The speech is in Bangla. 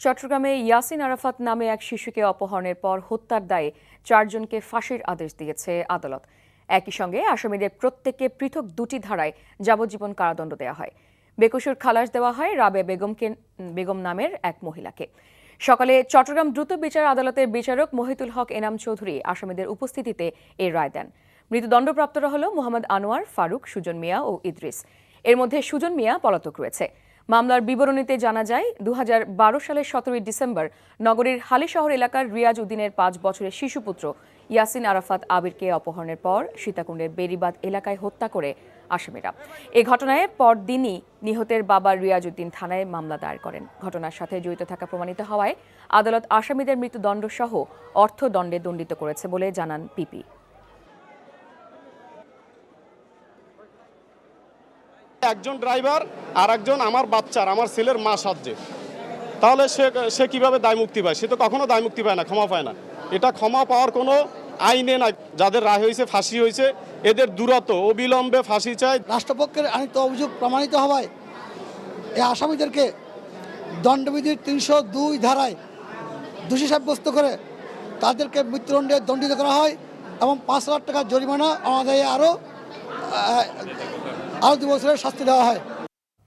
চট্টগ্রামে ইয়াসিন আরাফাত নামে এক শিশুকে অপহরণের পর হত্যার দায়ে 4 জনকে ফাঁসির আদেশ দিয়েছে আদালত। একই সঙ্গে আসামিদের প্রত্যেককে পৃথক 2টি ধারায় যাবজ্জীবন কারাদণ্ড দেওয়া হয়। বেকসুর খালাস দেওয়া হয় রাবেয়া বেগম নামের এক মহিলাকে। সকালে চট্টগ্রাম দ্রুত বিচার আদালতের বিচারক মহিতুল হক এনাম চৌধুরী আসামিদের উপস্থিতিতে এই রায় দেন। মৃত্যুদণ্ডপ্রাপ্তরা হল মোহাম্মদ আনোয়ার, ফারুক, সুজন মিয়া ও ইদ্রিস। এর মধ্যে সুজন মিয়া পলাতক রয়েছে। মামলার বিবরণীতে জানা যায়, 2012 সালের 17 ডিসেম্বর নগরীর হালিশহর এলাকার রিয়াজ উদ্দিনের 5 বছরের শিশুপুত্র ইয়াসিন আরাফাত আবিরকে অপহরণের পর সীতাকুণ্ডের বেরিবাদ এলাকায় হত্যা করে আসামিরা। এ ঘটনায় পরদিনই নিহতের বাবা রিয়াজ উদ্দিন থানায় মামলা দায়ের করেন। ঘটনার সাথে জড়িত থাকা প্রমাণিত হওয়ায় আদালত আসামিদের মৃত্যুদণ্ডসহ অর্থদণ্ডে দণ্ডিত করেছে বলে জানান পিপি। একজন ড্রাইভার আর একজন আমার বাচ্চার, আমার ছেলের মা সাজে, তাহলে সে কিভাবে দায় মুক্তি পায়? সে তো কখনো দায় মুক্তি পায় না, ক্ষমা পায় না। এটা ক্ষমা পাওয়ার কোনো আইনে নাই। যাদের রায় হয়েছে, ফাঁসি হয়েছে, এদের দ্রুত অবিলম্বে ফাঁসি চাই। রাষ্ট্রপক্ষের আনিত অভিযোগ প্রমাণিত হওয়ায় এই আসামিদেরকে দণ্ডবিধির 302 ধারায় দোষী সাব্যস্ত করে তাদেরকে মৃত্যুদণ্ডে দণ্ডিত করা হয় এবং 5 লাখ টাকা জরিমানা অনাদায়ে আরও 2 বছরের শাস্তি দেওয়া হয়।